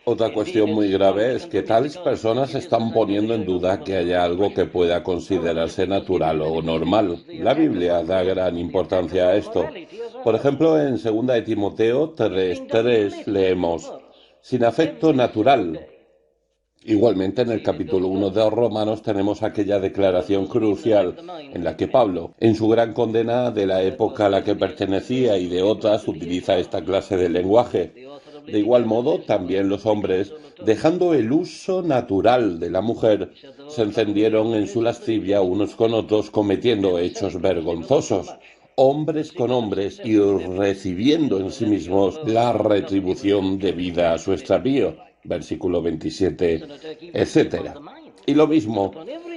Otra cuestión muy grave es que tales personas están poniendo en duda que haya algo que pueda considerarse natural o normal. La Biblia da gran importancia a esto. Por ejemplo, en 2 de Timoteo 3:3 leemos, sin afecto natural. Igualmente, en el capítulo 1 de Romanos tenemos aquella declaración crucial en la que Pablo, en su gran condena de la época a la que pertenecía y de otras, utiliza esta clase de lenguaje. De igual modo, también los hombres, dejando el uso natural de la mujer, se encendieron en su lascivia unos con otros, cometiendo hechos vergonzosos, hombres con hombres, y recibiendo en sí mismos la retribución debida a su extravío. Versículo 27, etcétera. Y lo mismo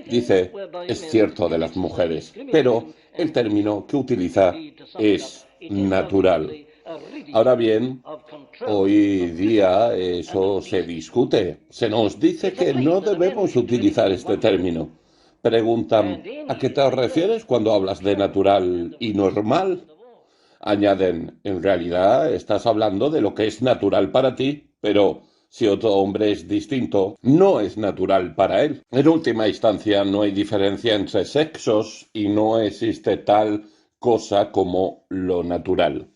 dice, es cierto de las mujeres, pero el término que utiliza es natural. Ahora bien, hoy día eso se discute. Se nos dice que no debemos utilizar este término. Preguntan, ¿a qué te refieres cuando hablas de natural y normal? Añaden, en realidad estás hablando de lo que es natural para ti, pero si otro hombre es distinto, no es natural para él. En última instancia, no hay diferencia entre sexos y no existe tal cosa como lo natural.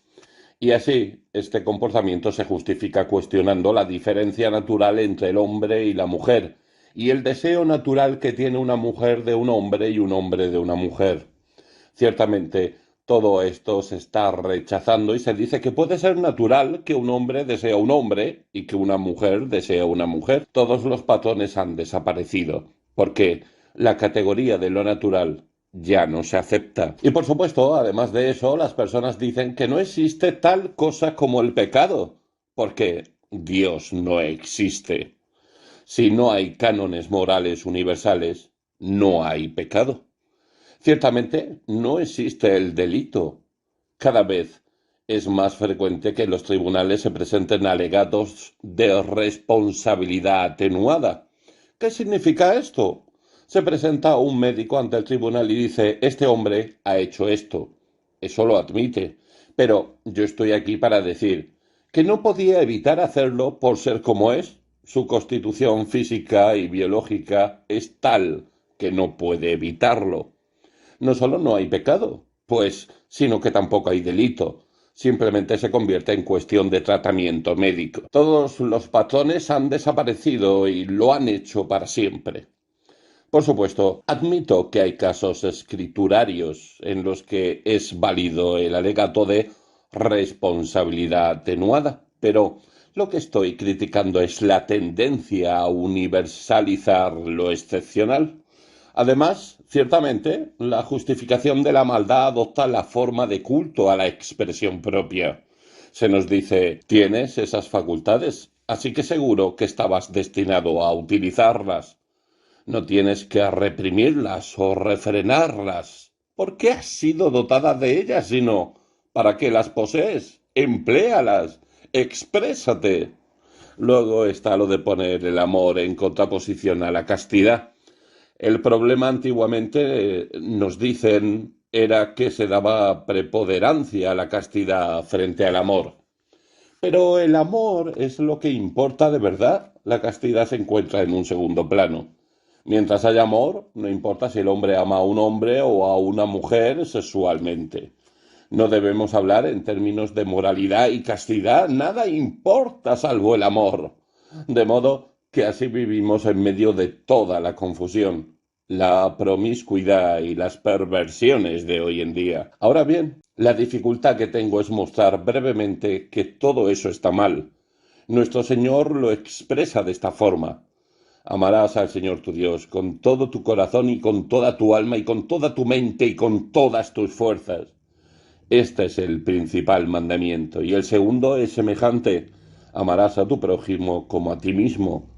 Y así, este comportamiento se justifica cuestionando la diferencia natural entre el hombre y la mujer, y el deseo natural que tiene una mujer de un hombre y un hombre de una mujer. Ciertamente, todo esto se está rechazando y se dice que puede ser natural que un hombre desee a un hombre y que una mujer desee a una mujer. Todos los patrones han desaparecido, porque la categoría de lo natural ya no se acepta. Y por supuesto, además de eso, las personas dicen que no existe tal cosa como el pecado, porque Dios no existe. Si no hay cánones morales universales, no hay pecado. Ciertamente, no existe el delito. Cada vez es más frecuente que en los tribunales se presenten alegatos de responsabilidad atenuada. ¿Qué significa esto? Se presenta un médico ante el tribunal y dice, este hombre ha hecho esto. Eso lo admite. Pero yo estoy aquí para decir que no podía evitar hacerlo por ser como es. Su constitución física y biológica es tal que no puede evitarlo. No solo no hay pecado, pues, sino que tampoco hay delito. Simplemente se convierte en cuestión de tratamiento médico. Todos los patrones han desaparecido y lo han hecho para siempre. Por supuesto, admito que hay casos escriturarios en los que es válido el alegato de responsabilidad atenuada, pero lo que estoy criticando es la tendencia a universalizar lo excepcional. Además, ciertamente, la justificación de la maldad adopta la forma de culto a la expresión propia. Se nos dice, tienes esas facultades, así que seguro que estabas destinado a utilizarlas. No tienes que reprimirlas o refrenarlas. ¿Por qué has sido dotada de ellas, sino para qué las posees? Empléalas, exprésate. Luego está lo de poner el amor en contraposición a la castidad. El problema antiguamente, nos dicen, era que se daba preponderancia a la castidad frente al amor. Pero el amor es lo que importa de verdad. La castidad se encuentra en un segundo plano. Mientras haya amor, no importa si el hombre ama a un hombre o a una mujer sexualmente. No debemos hablar en términos de moralidad y castidad. Nada importa salvo el amor. De modo que así vivimos en medio de toda la confusión, la promiscuidad y las perversiones de hoy en día. Ahora bien, la dificultad que tengo es mostrar brevemente que todo eso está mal. Nuestro Señor lo expresa de esta forma. Amarás al Señor tu Dios con todo tu corazón y con toda tu alma y con toda tu mente y con todas tus fuerzas. Este es el principal mandamiento. Y el segundo es semejante. Amarás a tu prójimo como a ti mismo.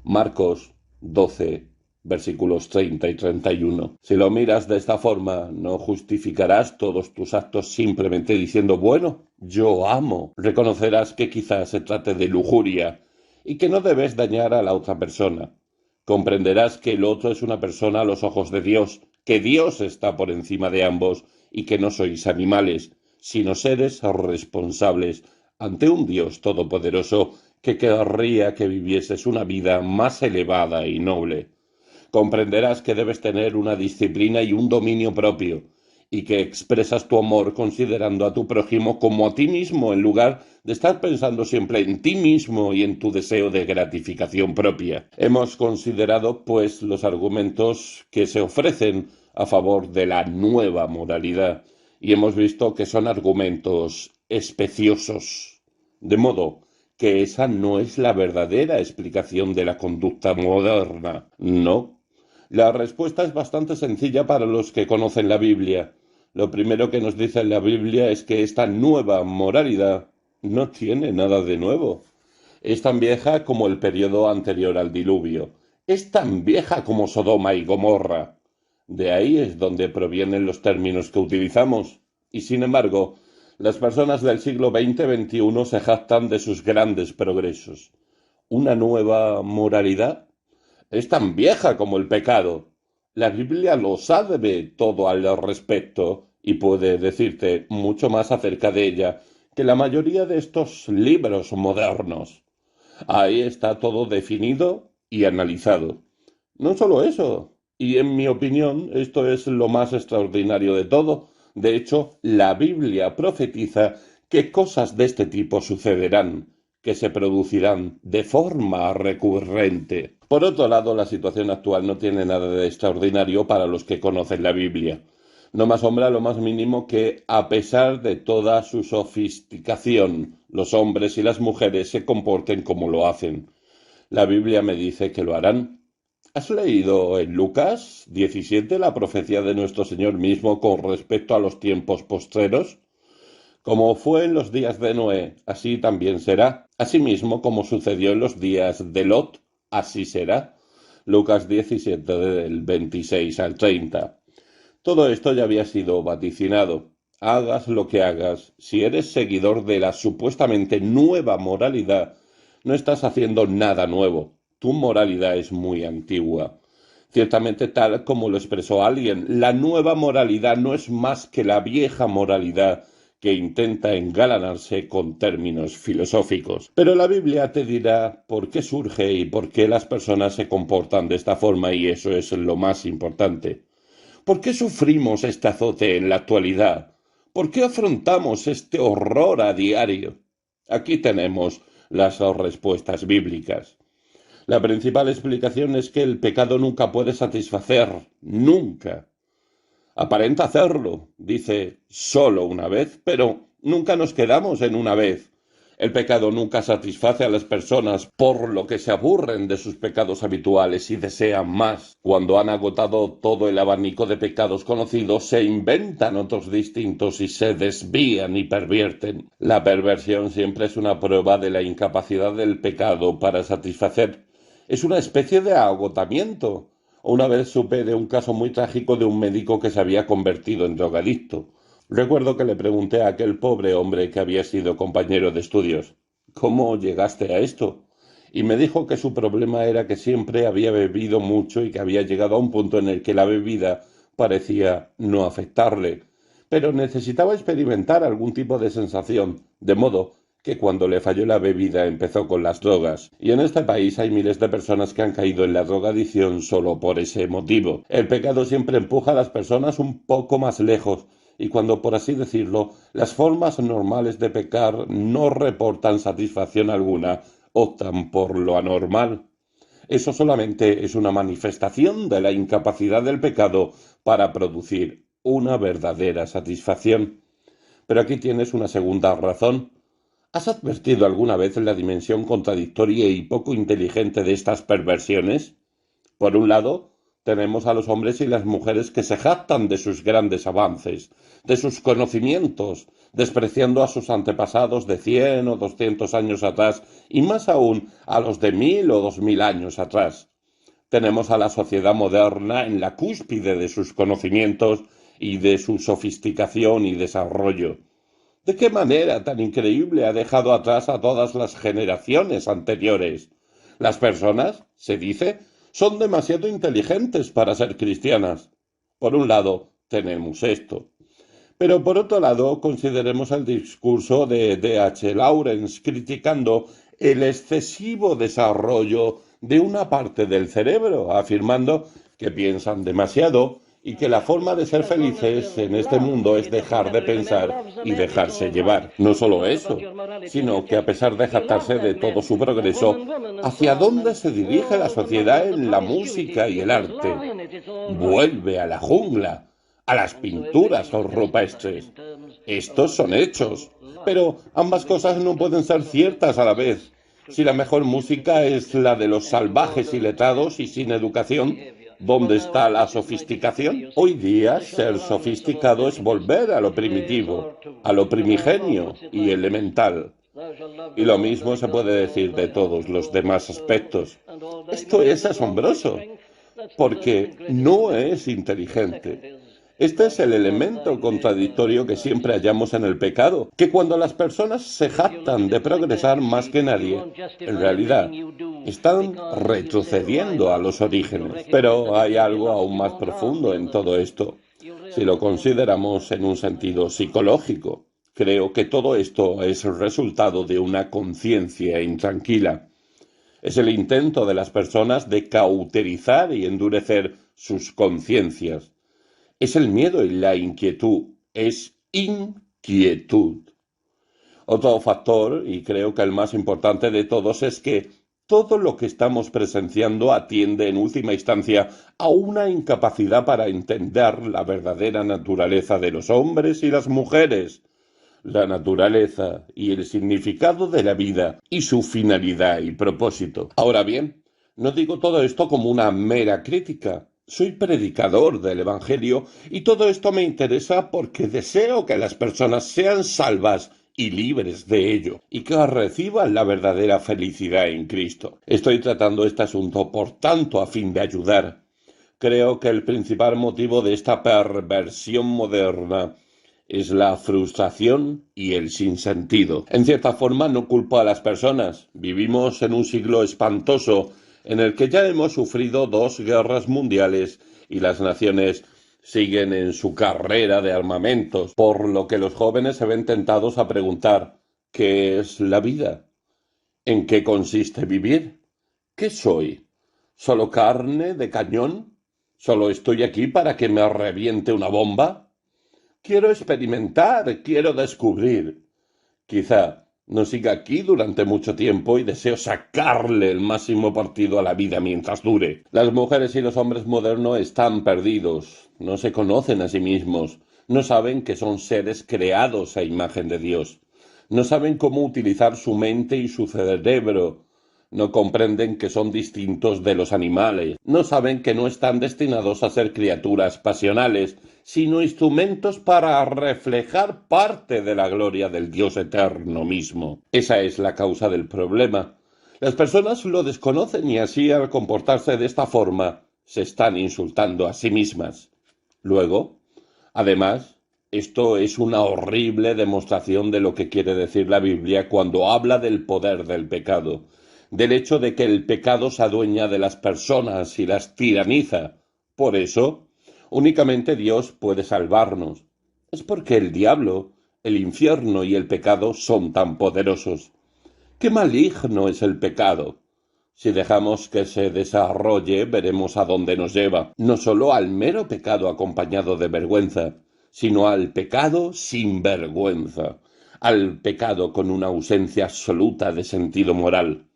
Marcos 12, versículos 30 y 31. Si lo miras de esta forma, no justificarás todos tus actos simplemente diciendo, bueno, yo amo. Reconocerás que quizás se trate de lujuria y que no debes dañar a la otra persona. Comprenderás que el otro es una persona a los ojos de Dios, que Dios está por encima de ambos y que no sois animales, sino seres responsables ante un Dios todopoderoso que querría que vivieses una vida más elevada y noble. Comprenderás que debes tener una disciplina y un dominio propio, y que expresas tu amor considerando a tu prójimo como a ti mismo, en lugar de estar pensando siempre en ti mismo y en tu deseo de gratificación propia. Hemos considerado, pues, los argumentos que se ofrecen a favor de la nueva moralidad, y hemos visto que son argumentos especiosos, de modo que esa no es la verdadera explicación de la conducta moderna, no. La respuesta es bastante sencilla para los que conocen la Biblia. Lo primero que nos dice la Biblia es que esta nueva moralidad no tiene nada de nuevo. Es tan vieja como el periodo anterior al diluvio. Es tan vieja como Sodoma y Gomorra. De ahí es donde provienen los términos que utilizamos. Y sin embargo, las personas del siglo XX-XXI se jactan de sus grandes progresos. ¿Una nueva moralidad? Es tan vieja como el pecado. La Biblia lo sabe todo al respecto y puede decirte mucho más acerca de ella que la mayoría de estos libros modernos. Ahí está todo definido y analizado. No solo eso, y en mi opinión esto es lo más extraordinario de todo. De hecho, la Biblia profetiza que cosas de este tipo sucederán, que se producirán de forma recurrente. Por otro lado, la situación actual no tiene nada de extraordinario para los que conocen la Biblia. No me asombra lo más mínimo que, a pesar de toda su sofisticación, los hombres y las mujeres se comporten como lo hacen. La Biblia me dice que lo harán. ¿Has leído en Lucas 17 la profecía de nuestro Señor mismo con respecto a los tiempos postreros? Como fue en los días de Noé, así también será. Asimismo, como sucedió en los días de Lot, así será. Lucas 17 del 26 al 30. Todo esto ya había sido vaticinado. Hagas lo que hagas, si eres seguidor de la supuestamente nueva moralidad, no estás haciendo nada nuevo. Tu moralidad es muy antigua. Ciertamente, tal como lo expresó alguien, la nueva moralidad no es más que la vieja moralidad que intenta engalanarse con términos filosóficos. Pero la Biblia te dirá por qué surge y por qué las personas se comportan de esta forma, y eso es lo más importante. ¿Por qué sufrimos este azote en la actualidad? ¿Por qué afrontamos este horror a diario? Aquí tenemos las respuestas bíblicas. La principal explicación es que el pecado nunca puede satisfacer, nunca. Aparenta hacerlo, dice solo una vez, pero nunca nos quedamos en una vez. El pecado nunca satisface a las personas, por lo que se aburren de sus pecados habituales y desean más. Cuando han agotado todo el abanico de pecados conocidos, se inventan otros distintos y se desvían y pervierten. La perversión siempre es una prueba de la incapacidad del pecado para satisfacer. Es una especie de agotamiento. Una vez supe de un caso muy trágico de un médico que se había convertido en drogadicto. Recuerdo que le pregunté a aquel pobre hombre que había sido compañero de estudios, ¿cómo llegaste a esto? Y me dijo que su problema era que siempre había bebido mucho y que había llegado a un punto en el que la bebida parecía no afectarle, pero necesitaba experimentar algún tipo de sensación, de modo que cuando le falló la bebida empezó con las drogas. Y en este país hay miles de personas que han caído en la drogadicción solo por ese motivo. El pecado siempre empuja a las personas un poco más lejos, y cuando, por así decirlo, las formas normales de pecar no reportan satisfacción alguna, optan por lo anormal. Eso solamente es una manifestación de la incapacidad del pecado para producir una verdadera satisfacción. Pero aquí tienes una segunda razón. ¿Has advertido alguna vez la dimensión contradictoria y poco inteligente de estas perversiones? Por un lado, tenemos a los hombres y las mujeres que se jactan de sus grandes avances, de sus conocimientos, despreciando a sus antepasados de 100 o 200 años atrás, y más aún a los de 1000 o 2000 años atrás. Tenemos a la sociedad moderna en la cúspide de sus conocimientos y de su sofisticación y desarrollo. ¿De qué manera tan increíble ha dejado atrás a todas las generaciones anteriores? Las personas, se dice, son demasiado inteligentes para ser cristianas. Por un lado, tenemos esto. Pero por otro lado, consideremos el discurso de D. H. Lawrence criticando el excesivo desarrollo de una parte del cerebro, afirmando que piensan demasiado y que la forma de ser felices en este mundo es dejar de pensar y dejarse llevar. No solo eso, sino que a pesar de jactarse de todo su progreso, ¿hacia dónde se dirige la sociedad en la música y el arte? Vuelve a la jungla, a las pinturas rupestres. Estos son hechos, pero ambas cosas no pueden ser ciertas a la vez. Si la mejor música es la de los salvajes y letrados y sin educación, ¿dónde está la sofisticación? Hoy día ser sofisticado es volver a lo primitivo, a lo primigenio y elemental. Y lo mismo se puede decir de todos los demás aspectos. Esto es asombroso, porque no es inteligente. Este es el elemento contradictorio que siempre hallamos en el pecado, que cuando las personas se jactan de progresar más que nadie, en realidad están retrocediendo a los orígenes. Pero hay algo aún más profundo en todo esto. Si lo consideramos en un sentido psicológico, creo que todo esto es el resultado de una conciencia intranquila. Es el intento de las personas de cauterizar y endurecer sus conciencias. Es el miedo y la inquietud. Es inquietud. Otro factor, y creo que el más importante de todos, es que todo lo que estamos presenciando atiende en última instancia a una incapacidad para entender la verdadera naturaleza de los hombres y las mujeres, la naturaleza y el significado de la vida y su finalidad y propósito. Ahora bien, no digo todo esto como una mera crítica. Soy predicador del Evangelio y todo esto me interesa porque deseo que las personas sean salvas y libres de ello, y que reciban la verdadera felicidad en Cristo. Estoy tratando este asunto, por tanto, a fin de ayudar. Creo que el principal motivo de esta perversión moderna es la frustración y el sinsentido. En cierta forma, no culpo a las personas. Vivimos en un siglo espantoso en el que ya hemos sufrido 2 guerras mundiales y las naciones siguen en su carrera de armamentos, por lo que los jóvenes se ven tentados a preguntar: ¿qué es la vida? ¿En qué consiste vivir? ¿Qué soy? ¿Solo carne de cañón? ¿Solo estoy aquí para que me reviente una bomba? Quiero experimentar, quiero descubrir. Quizá no siga aquí durante mucho tiempo y deseo sacarle el máximo partido a la vida mientras dure. Las mujeres y los hombres modernos están perdidos, no se conocen a sí mismos, no saben que son seres creados a imagen de Dios, no saben cómo utilizar su mente y su cerebro, no comprenden que son distintos de los animales, no saben que no están destinados a ser criaturas pasionales, sino instrumentos para reflejar parte de la gloria del Dios eterno mismo. Esa es la causa del problema. Las personas lo desconocen y así, al comportarse de esta forma, se están insultando a sí mismas. Luego, además, esto es una horrible demostración de lo que quiere decir la Biblia cuando habla del poder del pecado, del hecho de que el pecado se adueña de las personas y las tiraniza. Por eso, únicamente Dios puede salvarnos. Es porque el diablo, el infierno y el pecado son tan poderosos. ¡Qué maligno es el pecado! Si dejamos que se desarrolle, veremos a dónde nos lleva. No solo al mero pecado acompañado de vergüenza, sino al pecado sin vergüenza, al pecado con una ausencia absoluta de sentido moral.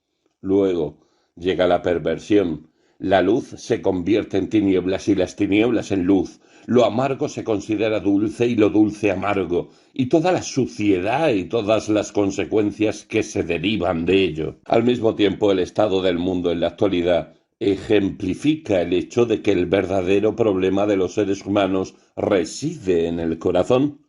Luego llega la perversión. La luz se convierte en tinieblas y las tinieblas en luz. Lo amargo se considera dulce y lo dulce amargo, y toda la suciedad y todas las consecuencias que se derivan de ello. Al mismo tiempo, el estado del mundo en la actualidad ejemplifica el hecho de que el verdadero problema de los seres humanos reside en el corazón.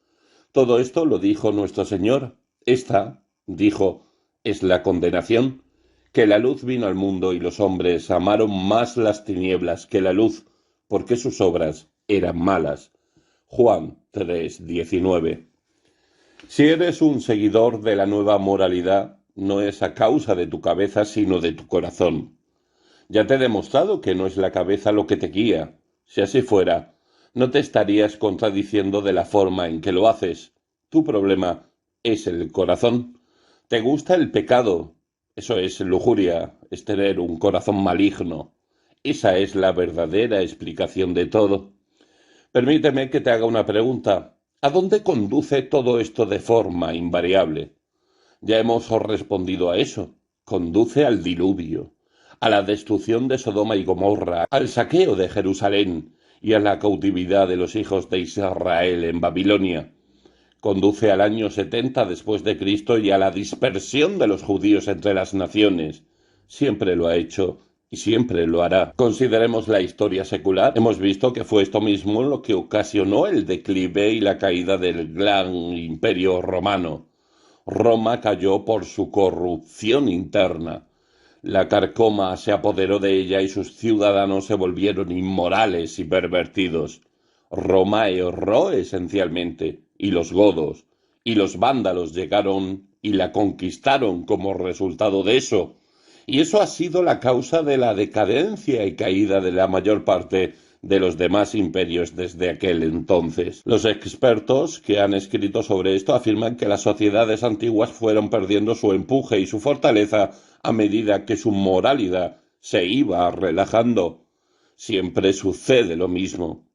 Todo esto lo dijo nuestro Señor. Esta, dijo, es la condenación, que la luz vino al mundo y los hombres amaron más las tinieblas que la luz, porque sus obras eran malas. Juan 3:19. Si eres un seguidor de la nueva moralidad, no es a causa de tu cabeza, sino de tu corazón. Ya te he demostrado que no es la cabeza lo que te guía. Si así fuera, no te estarías contradiciendo de la forma en que lo haces. Tu problema es el corazón. Te gusta el pecado. Eso es lujuria, es tener un corazón maligno. Esa es la verdadera explicación de todo. Permíteme que te haga una pregunta. ¿A dónde conduce todo esto de forma invariable? Ya hemos respondido a eso. Conduce al diluvio, a la destrucción de Sodoma y Gomorra, al saqueo de Jerusalén y a la cautividad de los hijos de Israel en Babilonia. Conduce al año 70 después de Cristo y a la dispersión de los judíos entre las naciones. Siempre lo ha hecho y siempre lo hará. Consideremos la historia secular. Hemos visto que fue esto mismo lo que ocasionó el declive y la caída del gran imperio romano. Roma cayó por su corrupción interna. La carcoma se apoderó de ella y sus ciudadanos se volvieron inmorales y pervertidos. Roma erró esencialmente, y los godos y los vándalos llegaron y la conquistaron como resultado de eso. Y eso ha sido la causa de la decadencia y caída de la mayor parte de los demás imperios desde aquel entonces. Los expertos que han escrito sobre esto afirman que las sociedades antiguas fueron perdiendo su empuje y su fortaleza a medida que su moralidad se iba relajando. Siempre sucede lo mismo.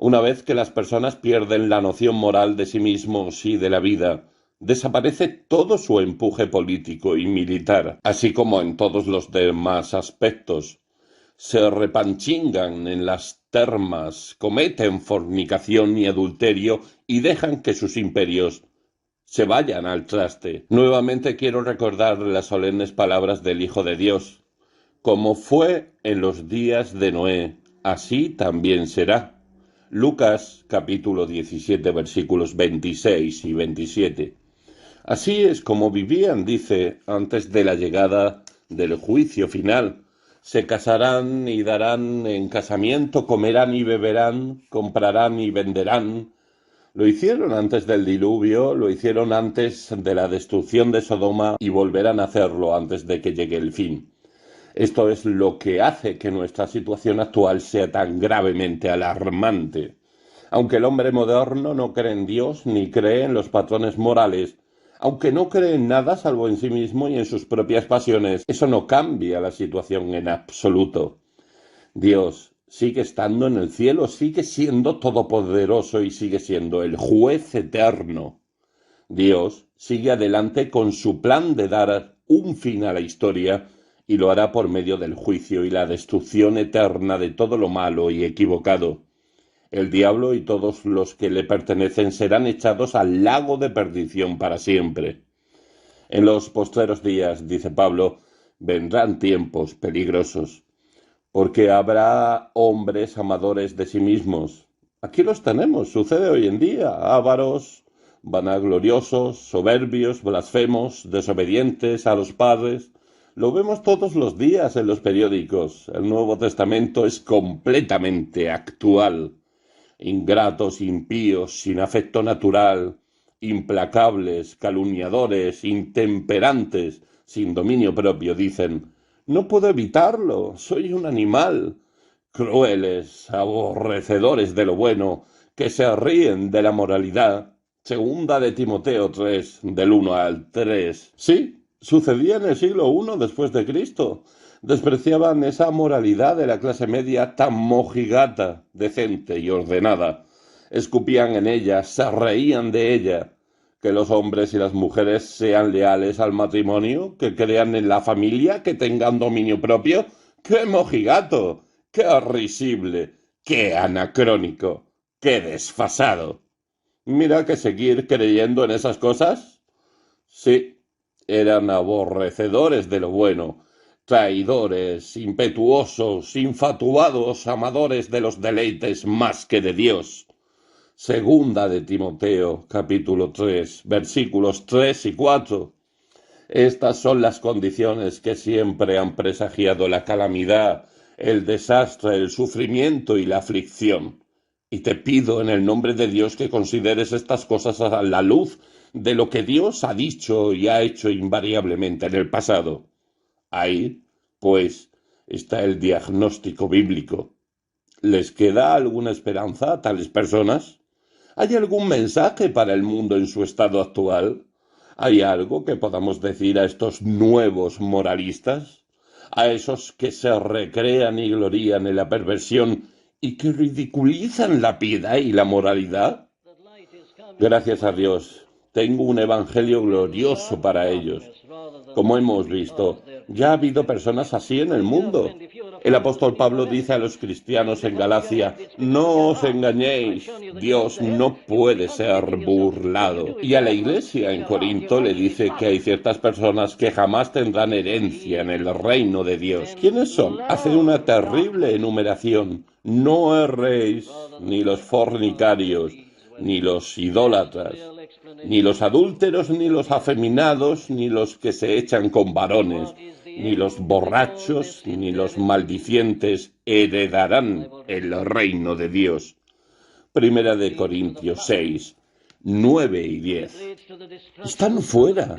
Una vez que las personas pierden la noción moral de sí mismos y de la vida, desaparece todo su empuje político y militar, así como en todos los demás aspectos. Se repanchingan en las termas, cometen fornicación y adulterio y dejan que sus imperios se vayan al traste. Nuevamente quiero recordar las solemnes palabras del Hijo de Dios. Como fue en los días de Noé, así también será. Lucas capítulo 17 versículos 26 y 27. Así es como vivían, dice, antes de la llegada del juicio final. Se casarán y darán en casamiento, comerán y beberán, comprarán y venderán. Lo hicieron antes del diluvio, lo hicieron antes de la destrucción de Sodoma y volverán a hacerlo antes de que llegue el fin. Esto es lo que hace que nuestra situación actual sea tan gravemente alarmante. Aunque el hombre moderno no cree en Dios ni cree en los patrones morales, aunque no cree en nada salvo en sí mismo y en sus propias pasiones, eso no cambia la situación en absoluto. Dios sigue estando en el cielo, sigue siendo todopoderoso y sigue siendo el juez eterno. Dios sigue adelante con su plan de dar un fin a la historia y lo hará por medio del juicio y la destrucción eterna de todo lo malo y equivocado. El diablo y todos los que le pertenecen serán echados al lago de perdición para siempre. En los postreros días, dice Pablo, vendrán tiempos peligrosos, porque habrá hombres amadores de sí mismos. Aquí los tenemos, sucede hoy en día, ávaros, vanagloriosos, soberbios, blasfemos, desobedientes a los padres. Lo vemos todos los días en los periódicos. El Nuevo Testamento es completamente actual. Ingratos, impíos, sin afecto natural, implacables, calumniadores, intemperantes, sin dominio propio, dicen, no puedo evitarlo, soy un animal. Crueles, aborrecedores de lo bueno, que se ríen de la moralidad. Segunda de Timoteo 3, del 1 al 3. Sí, sucedía en el siglo I después de Cristo. Despreciaban esa moralidad de la clase media tan mojigata, decente y ordenada. Escupían en ella, se reían de ella. Que los hombres y las mujeres sean leales al matrimonio, que crean en la familia, que tengan dominio propio. ¡Qué mojigato! ¡Qué risible! ¡Qué anacrónico! ¡Qué desfasado! Mira que seguir creyendo en esas cosas. Sí, eran aborrecedores de lo bueno, traidores, impetuosos, infatuados, amadores de los deleites más que de Dios. Segunda de Timoteo, capítulo 3, versículos 3 y 4. Estas son las condiciones que siempre han presagiado la calamidad, el desastre, el sufrimiento y la aflicción. Y te pido en el nombre de Dios que consideres estas cosas a la luz de lo que Dios ha dicho y ha hecho invariablemente en el pasado. Ahí, pues, está el diagnóstico bíblico. ¿Les queda alguna esperanza a tales personas? ¿Hay algún mensaje para el mundo en su estado actual? ¿Hay algo que podamos decir a estos nuevos moralistas? A esos que se recrean y glorían en la perversión y que ridiculizan la piedad y la moralidad. Gracias a Dios, tengo un evangelio glorioso para ellos. Como hemos visto, ya ha habido personas así en el mundo. El apóstol Pablo dice a los cristianos en Galacia, no os engañéis, Dios no puede ser burlado. Y a la iglesia en Corinto le dice que hay ciertas personas que jamás tendrán herencia en el reino de Dios. ¿Quiénes son? Hace una terrible enumeración. No erréis, ni los fornicarios, ni los idólatras, ni los adúlteros, ni los afeminados, ni los que se echan con varones, ni los borrachos, ni los maldicientes heredarán el reino de Dios. Primera de Corintios 6, 9 y 10. Están fuera.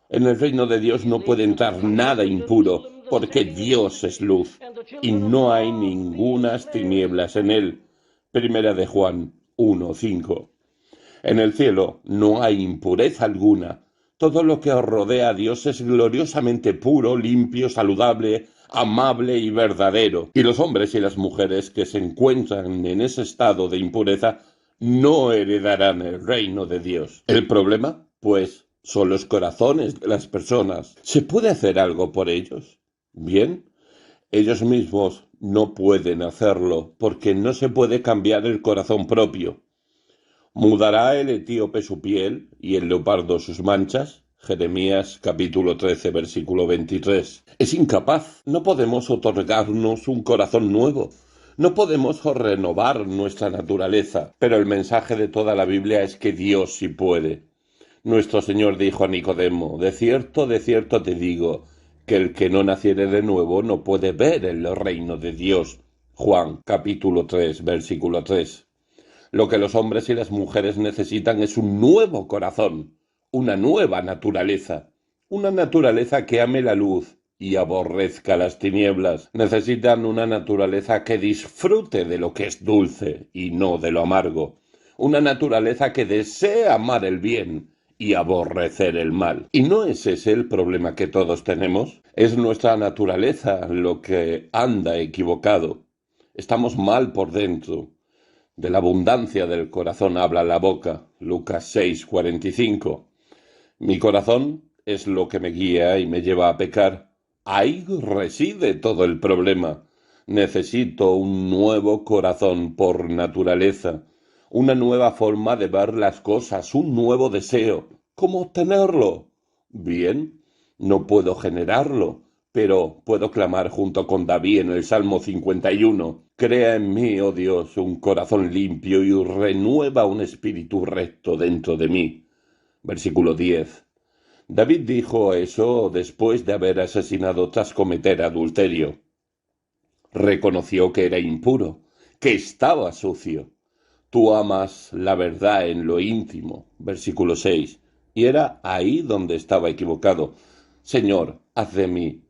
En el reino de Dios no puede entrar nada impuro, porque Dios es luz, y no hay ningunas tinieblas en él. Primera de Juan 1:5. En el cielo no hay impureza alguna. Todo lo que rodea a Dios es gloriosamente puro, limpio, saludable, amable y verdadero. Y los hombres y las mujeres que se encuentran en ese estado de impureza no heredarán el reino de Dios. ¿El problema? Pues son los corazones de las personas. ¿Se puede hacer algo por ellos? Bien, ellos mismos no pueden hacerlo porque no se puede cambiar el corazón propio. ¿Mudará el etíope su piel y el leopardo sus manchas? Jeremías capítulo 13, versículo 23. Es incapaz. No podemos otorgarnos un corazón nuevo. No podemos renovar nuestra naturaleza. Pero el mensaje de toda la Biblia es que Dios sí puede. Nuestro Señor dijo a Nicodemo, de cierto te digo, que el que no naciere de nuevo no puede ver el reino de Dios. Juan capítulo 3, versículo 3. Lo que los hombres y las mujeres necesitan es un nuevo corazón, una nueva naturaleza, una naturaleza que ame la luz y aborrezca las tinieblas. Necesitan una naturaleza que disfrute de lo que es dulce y no de lo amargo, una naturaleza que desee amar el bien y aborrecer el mal. ¿Y no es ese el problema que todos tenemos? Es nuestra naturaleza lo que anda equivocado. Estamos mal por dentro. De la abundancia del corazón habla la boca. Lucas 6:45. Mi corazón es lo que me guía y me lleva a pecar. Ahí reside todo el problema. Necesito un nuevo corazón por naturaleza, una nueva forma de ver las cosas, un nuevo deseo. ¿Cómo obtenerlo? Bien, no puedo generarlo, pero puedo clamar junto con David en el Salmo 51. Crea en mí, oh Dios, un corazón limpio y renueva un espíritu recto dentro de mí. Versículo 10. David dijo eso después de haber asesinado tras cometer adulterio. Reconoció que era impuro, que estaba sucio. Tú amas la verdad en lo íntimo. Versículo 6. Y era ahí donde estaba equivocado. Señor, haz de mí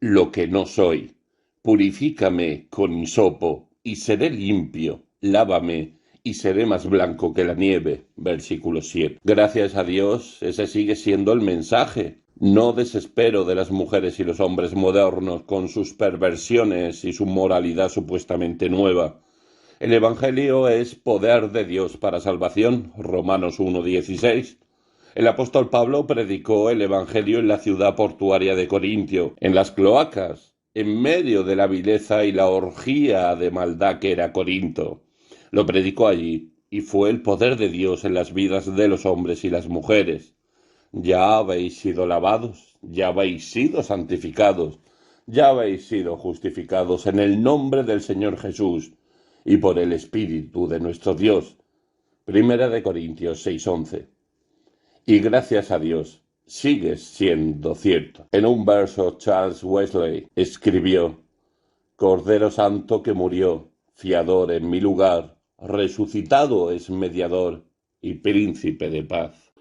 lo que no soy. Purifícame con hisopo y seré limpio. Lávame y seré más blanco que la nieve. Versículo 7. Gracias a Dios, ese sigue siendo el mensaje. No desespero de las mujeres y los hombres modernos con sus perversiones y su moralidad supuestamente nueva. El Evangelio es poder de Dios para salvación. Romanos 1:16. El apóstol Pablo predicó el Evangelio en la ciudad portuaria de Corintio, en las cloacas, en medio de la vileza y la orgía de maldad que era Corinto. Lo predicó allí, y fue el poder de Dios en las vidas de los hombres y las mujeres. Ya habéis sido lavados, ya habéis sido santificados, ya habéis sido justificados en el nombre del Señor Jesús y por el Espíritu de nuestro Dios. Primera de Corintios 6:11. Y gracias a Dios, sigue siendo cierto. En un verso Charles Wesley escribió, Cordero Santo que murió, fiador en mi lugar, resucitado es mediador y príncipe de paz.